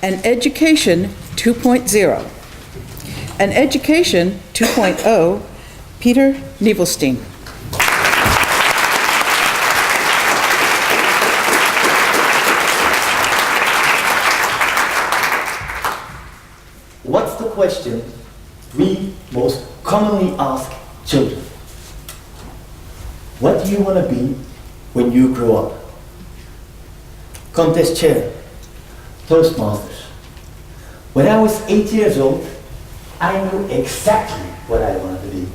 An Education 2.0. An Education 2.0, Peter Nievelstein. What's the question we most commonly ask children? What do you want to be when you grow up? Contest chair, Toastmasters. When I was 8 years old, I knew exactly what I wanted to be.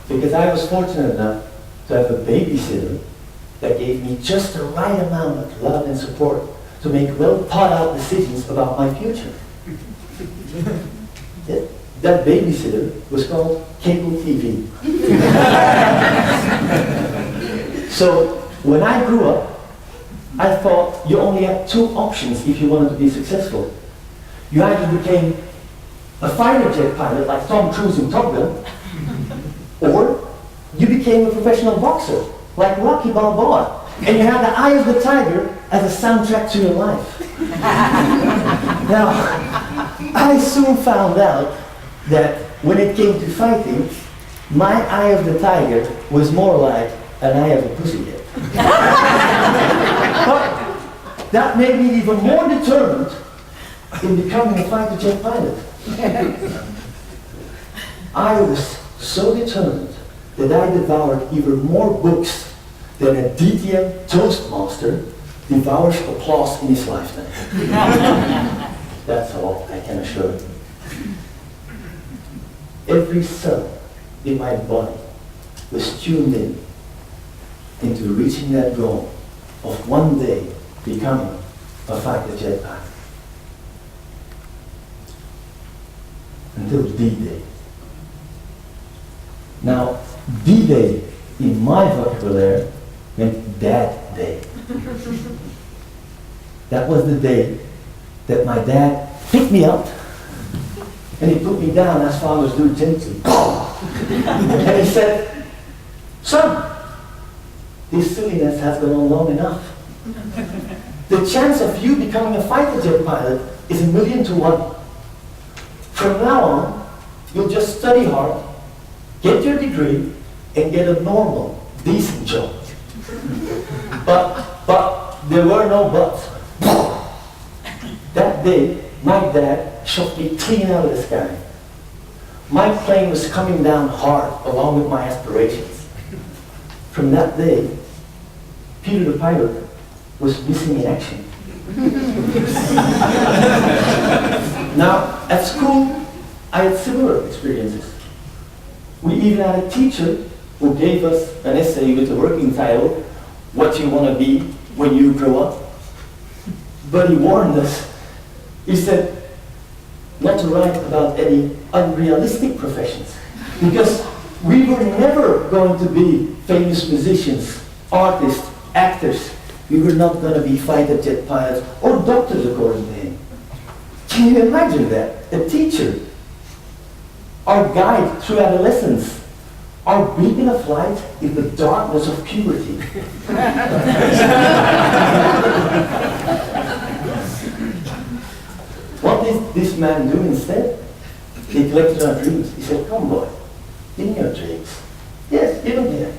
Because I was fortunate enough to have a babysitter that gave me just the right amount of love and support to make well thought out decisions about my future. That babysitter was called cable TV. So when I grew up, I thought you only had two options if you wanted to be successful. You either became a fighter jet pilot like Tom Cruise in Top Gun, or you became a professional boxer like Rocky Balboa, and you had the Eye of the Tiger as a soundtrack to your life. Now, I soon found out that when it came to fighting, my Eye of the Tiger was more like an eye of a pussycat. But that made me even more determined in becoming a fighter jet pilot. I was so determined that I devoured even more books than a DTM Toastmaster devours applause in his lifetime. That's all I can assure you. Every cell in my body was tuned in into reaching that goal of one day becoming a fighter jet pilot. Until D-Day. Now, D-Day in my vocabulary meant Dad Day. That was the day that my dad picked me up and he put me down as fathers do gently. And he said, "Son, this silliness has gone on long enough. The chance of you becoming a fighter jet pilot is 1,000,000 to 1. From now on, you'll just study hard, get your degree, and get a normal, decent job." But there were no buts. That day, my dad shot me clean out of the sky. My plane was coming down hard along with my aspirations. From that day, Peter the pilot was missing in action. Now, at school, I had similar experiences. We even had a teacher who gave us an essay with the working title, "What You Want to Be When You Grow Up." But he warned us. He said not to write about any unrealistic professions, because we were never going to be famous musicians, artists, actors. We were not going to be fighter jet pilots or doctors, according to him. Can you imagine that? A teacher, our guide through adolescence, our beacon of light in the darkness of puberty. What did this man do instead? He collected our dreams. He said, "Come, boy, give me your dreams." "Yes, give them here."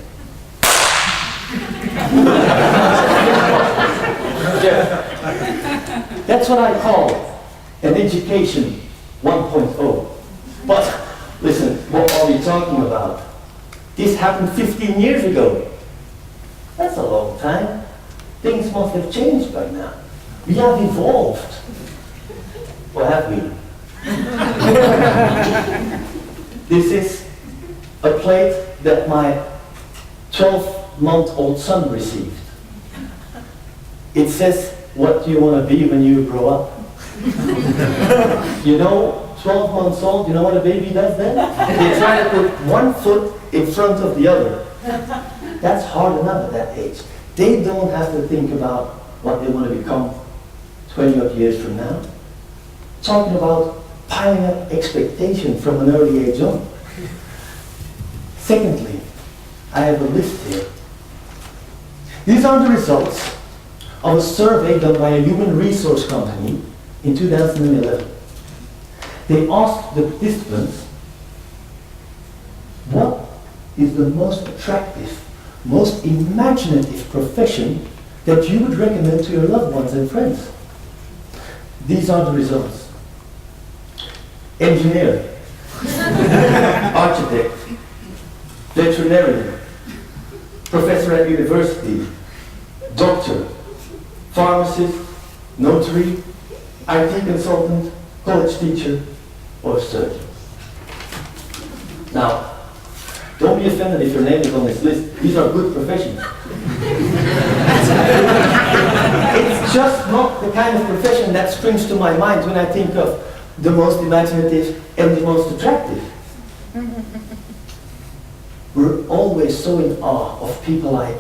That's what I call an education 1.0. But listen, what are we talking about? This happened 15 years ago. That's a long time. Things must have changed by now. We have evolved. Or have we? This is a plate that my 12-month-old son received. It says, "What do you want to be when you grow up?" You know, 12 months old, you know what a baby does then? They try to put one foot in front of the other. That's hard enough at that age. They don't have to think about what they want to become 20 odd years from now. Talking about piling up expectation from an early age on. Secondly, I have a list here. These are the results of a survey done by a human resource company in 2011. They asked the participants, what is the most attractive, most imaginative profession that you would recommend to your loved ones and friends? These are the results. Engineer, architect, veterinarian, professor at university, doctor, pharmacist, notary, IT consultant, college teacher, or surgeon. Now, don't be offended if your name is on this list. These are good professions. It's just not the kind of profession that springs to my mind when I think of the most imaginative and the most attractive. We're always so in awe of people like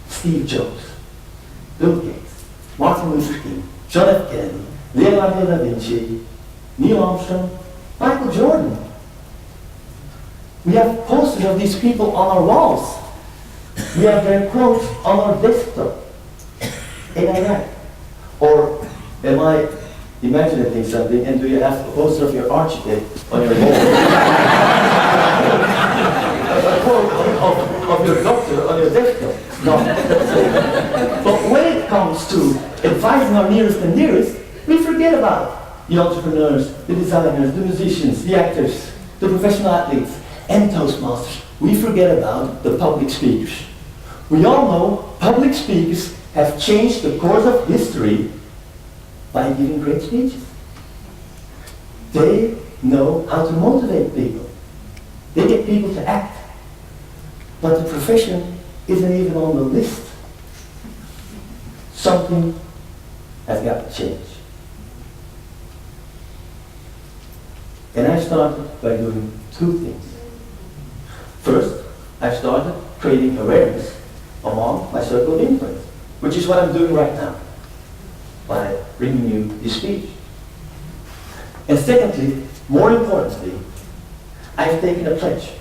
Steve Jobs, Bill Gates, Martin Luther King, John F. Kennedy, Leonardo da Vinci, Neil Armstrong, Michael Jordan. We have posters of these people on our walls. We have their quotes on our desktop. Ain't I right? Or am I imagining something, and do you have a poster of your architect on your wall? A quote of your doctor on your desktop? No. But when it comes to advising our nearest and dearest, we forget about the entrepreneurs, the designers, the musicians, the actors, the professional athletes, and Toastmasters. We forget about the public speakers. We all know public speakers have changed the course of history by giving great speeches. They know how to motivate people. They get people to act. But the profession isn't even on the list. Something has got to change. And I started by doing two things. First, I started creating awareness among my circle of influence, which is what I'm doing right now by bringing you this speech. And secondly, more importantly, I've taken a pledge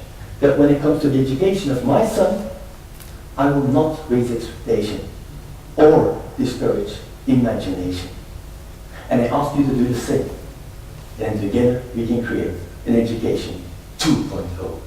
that when it comes to the education of my son, I will not raise expectation or discourage imagination. And I ask you to do the same. And together we can create an education 2.0.